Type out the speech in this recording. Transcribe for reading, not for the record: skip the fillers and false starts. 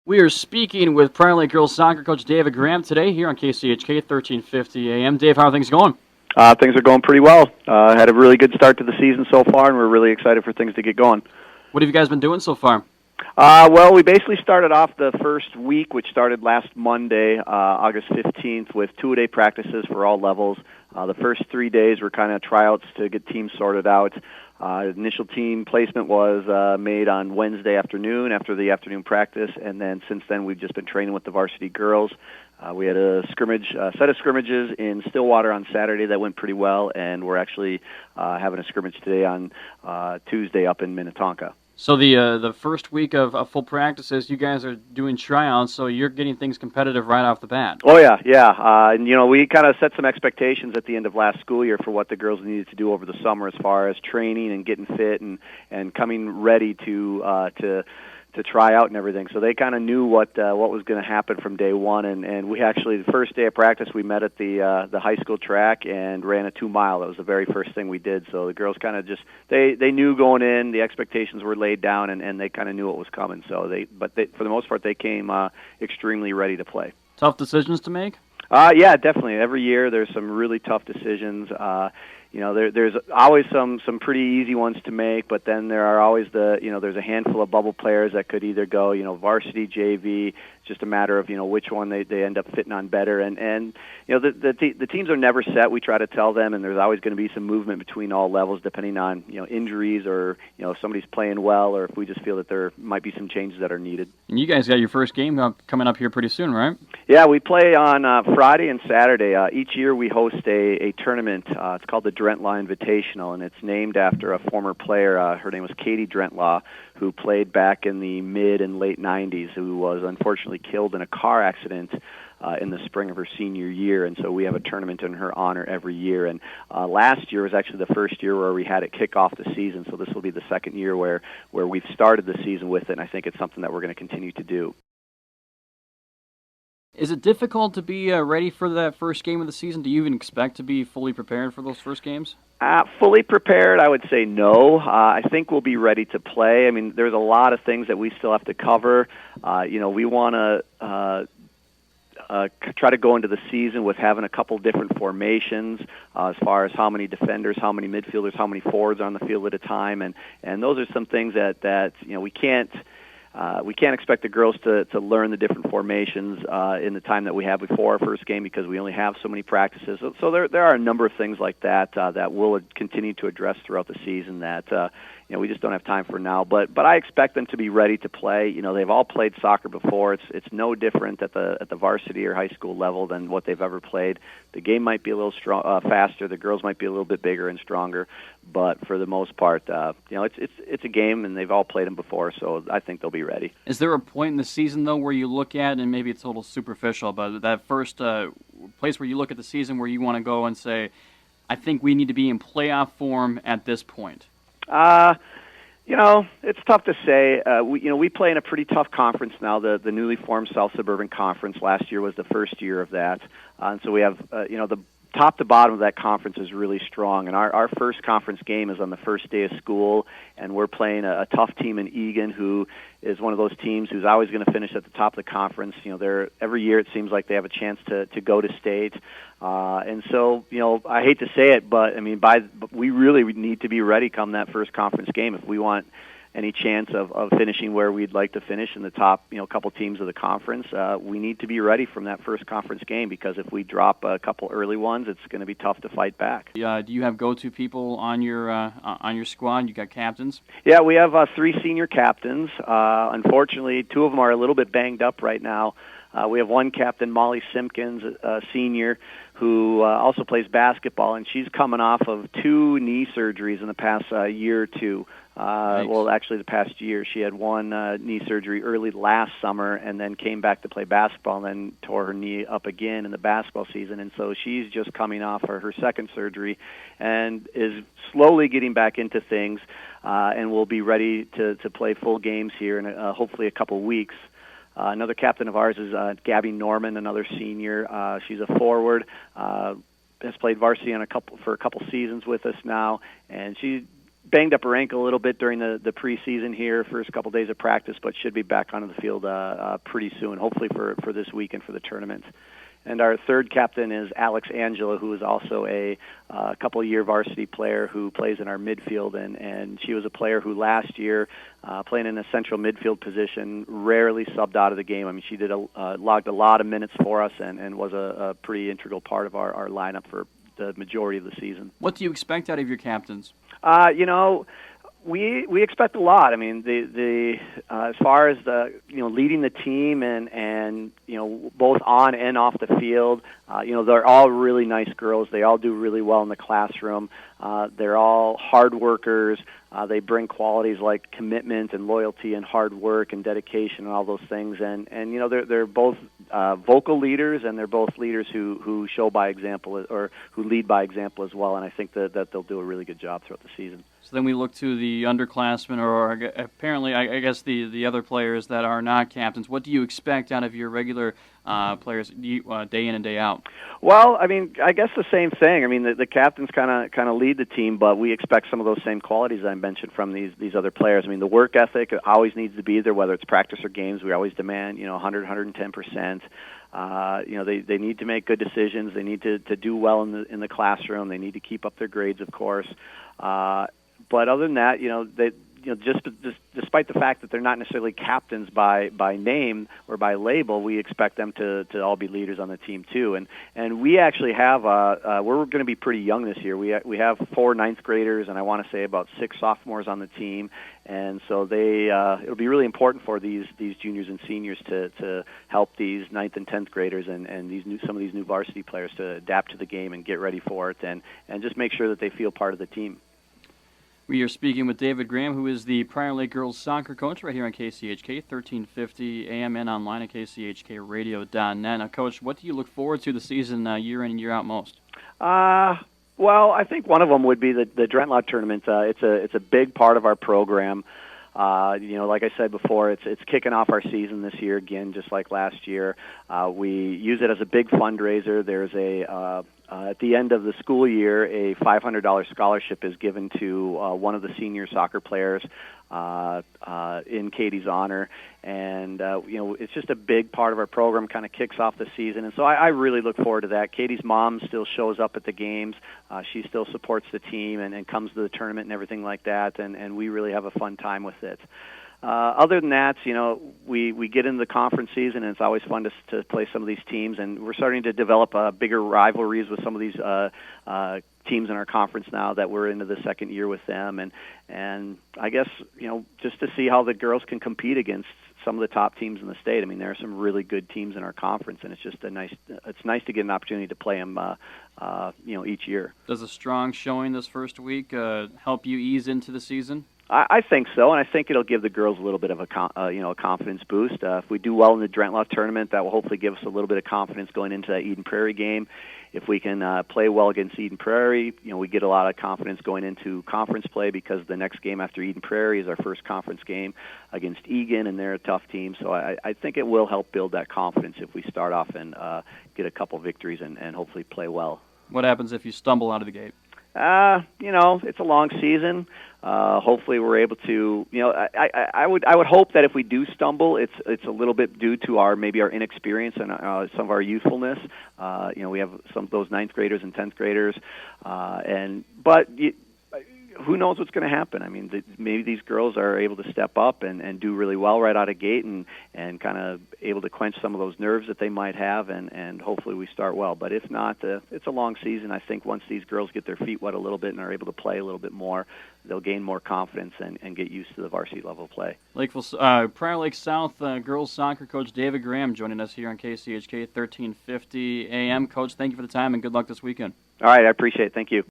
We are speaking with Prior Lake girls soccer coach David Graham today here on KCHK 1350 AM. Dave, how are things going? Things are going pretty well. Had a really good start to the season so far, and we're really excited for things to get going. What have you guys been doing so far? Well, we basically started off the first week, which started last Monday, August 15th, with two-a-day practices for all levels. The first 3 days were kind of tryouts to get teams sorted out. Initial team placement was made on Wednesday afternoon after the afternoon practice, and then since then we've just been training with the varsity girls. We had a set of scrimmages in Stillwater on Saturday that went pretty well, and we're actually having a scrimmage today on Tuesday up in Minnetonka. So the first week of full practices, you guys are doing tryouts, so you're getting things competitive right off the bat. Oh, yeah. And, we kind of set some expectations at the end of last school year for what the girls needed to do over the summer as far as training and getting fit and coming ready to try out and everything. So they kind of knew what was going to happen from day one. And we actually, the first day of practice, we met at the high school track and ran a 2-mile. That was the very first thing we did. So the girls kind of just, they knew going in, the expectations were laid down, and they kind of knew what was coming. So but for the most part, they came extremely ready to play. Tough decisions to make? Yeah, definitely. Every year there's some really tough decisions. There's always some pretty easy ones to make, but then there are always there's a handful of bubble players that could either go, varsity, JV. It's just a matter of, which one they end up fitting on better. And the teams are never set. We try to tell them, and there's always going to be some movement between all levels depending on, injuries or, if somebody's playing well or if we just feel that there might be some changes that are needed. And you guys got your first game coming up here pretty soon, right? Yeah, we play on Friday and Saturday. Each year we host a tournament. It's called the Drentlaw Invitational, and it's named after a former player. Her name was Katie Drentlaw, who played back in the mid and late 90s, who was unfortunately killed in a car accident in the spring of her senior year. And so we have a tournament in her honor every year. And last year was actually the first year where we had it kick off the season, so this will be the second year where we've started the season with it, and I think it's something that we're going to continue to do. Is it difficult to be ready for that first game of the season? Do you even expect to be fully prepared for those first games? Fully prepared, I would say no. I think we'll be ready to play. I mean, there's a lot of things that we still have to cover. We want to try to go into the season with having a couple different formations as far as how many defenders, how many midfielders, how many forwards on the field at a time, and those are some things that we can't expect the girls to learn the different formations in the time that we have before our first game because we only have so many practices. So there are a number of things like that that we'll continue to address throughout the season that we just don't have time for now. But I expect them to be ready to play. They've all played soccer before. It's no different at the varsity or high school level than what they've ever played. The game might be a little faster. The girls might be a little bit bigger and stronger. But for the most part, it's a game, and they've all played them before. So I think they'll be ready. Is there a point in the season, though, where you look at, and maybe it's a little superficial, but that first place where you look at the season where you want to go and say, I think we need to be in playoff form at this point? It's tough to say. We play in a pretty tough conference now, the newly formed South Suburban Conference. Last year was the first year of that. And so we have, the top to bottom of that conference is really strong. And our first conference game is on the first day of school, and we're playing a tough team in Egan, who is one of those teams who's always going to finish at the top of the conference. Every year it seems like they have a chance to go to state. And so, I hate to say it, but I mean, we really need to be ready come that first conference game if we want any chance of finishing where we'd like to finish in the top, couple teams of the conference. We need to be ready from that first conference game because if we drop a couple early ones, it's going to be tough to fight back. Do you have go-to people on your squad? You got captains? Yeah, we have 3 senior captains. Unfortunately, 2 of them are a little bit banged up right now. We have one captain, Molly Simpkins, a senior, who also plays basketball, and she's coming off of 2 knee surgeries in the past year or two. Well, actually the past year. She had one knee surgery early last summer and then came back to play basketball and then tore her knee up again in the basketball season. And so she's just coming off her second surgery and is slowly getting back into things and will be ready to play full games here in hopefully a couple weeks. Another captain of ours is Gabby Norman, another senior. She's a forward, has played varsity for a couple seasons with us now, and she banged up her ankle a little bit during the preseason here, first couple days of practice, but should be back onto the field pretty soon, hopefully for this weekend for the tournament. And our third captain is Alex Angela, who is also a couple-year varsity player who plays in our midfield, and she was a player who last year, playing in a central midfield position, rarely subbed out of the game. I mean, she did logged a lot of minutes for us and was a pretty integral part of our lineup for the majority of the season. What do you expect out of your captains? We expect a lot. I mean, as far as the leading the team and both on and off the field, they're all really nice girls. They all do really well in the classroom. They're all hard workers. They bring qualities like commitment and loyalty and hard work and dedication and all those things. And they're both vocal leaders, and they're both leaders who show by example or who lead by example as well. And I think that they'll do a really good job throughout the season. So then we look to the underclassmen, or apparently, I guess the other players that are not captains. What do you expect out of your regular players day in and day out? Well, I mean, I guess the same thing. I mean, the captains kind of lead the team, but we expect some of those same qualities I mentioned from these other players. I mean, the work ethic always needs to be there, whether it's practice or games. We always demand 100, 110%. They need to make good decisions. They need to do well in the classroom. They need to keep up their grades, of course. But other than that, just despite the fact that they're not necessarily captains by name or by label, we expect them to all be leaders on the team too. And we actually have we're going to be pretty young this year. We have 4 ninth graders, and I want to say about 6 sophomores on the team. And so it'll be really important for these juniors and seniors to help these 9th and 10th graders and some of these new varsity players to adapt to the game and get ready for it and just make sure that they feel part of the team. We are speaking with David Graham, who is the Prior Lake girls soccer coach right here on KCHK, 1350 AM and online at kchkradio.net. Now, Coach, what do you look forward to the season year in and year out most? Well, I think one of them would be the Drentlaw Tournament. It's a big part of our program. Like I said before, it's kicking off our season this year again, just like last year. We use it as a big fundraiser. There's at the end of the school year, a $500 scholarship is given to one of the senior soccer players in Katie's honor. And, it's just a big part of our program, kind of kicks off the season. And so I really look forward to that. Katie's mom still shows up at the games. She still supports the team and comes to the tournament and everything like that. And we really have a fun time with it. Other than that, we get into the conference season, and it's always fun to play some of these teams, and we're starting to develop bigger rivalries with some of these teams in our conference now that we're into the second year with them, and I guess just to see how the girls can compete against some of the top teams in the state. I mean, there are some really good teams in our conference, and it's just it's nice to get an opportunity to play them each year. Does a strong showing this first week help you ease into the season? I think so, and I think it'll give the girls a little bit of a confidence boost. If we do well in the Drentlaw Tournament, that will hopefully give us a little bit of confidence going into that Eden Prairie game. If we can play well against Eden Prairie, we get a lot of confidence going into conference play because the next game after Eden Prairie is our first conference game against Egan, and they're a tough team. So I think it will help build that confidence if we start off and get a couple victories and hopefully play well. What happens if you stumble out of the gate? It's a long season. Hopefully we're able to, I would hope that if we do stumble, it's a little bit due to our inexperience and some of our youthfulness. We have some of those 9th graders and 10th graders, but who knows what's going to happen? I mean, maybe these girls are able to step up and do really well right out of gate and kind of able to quench some of those nerves that they might have, and hopefully we start well. But if not, it's a long season. I think once these girls get their feet wet a little bit and are able to play a little bit more, they'll gain more confidence and get used to the varsity level play. Prior Lake South girls soccer coach David Graham joining us here on KCHK 1350 AM. Coach, thank you for the time and good luck this weekend. All right, I appreciate it. Thank you.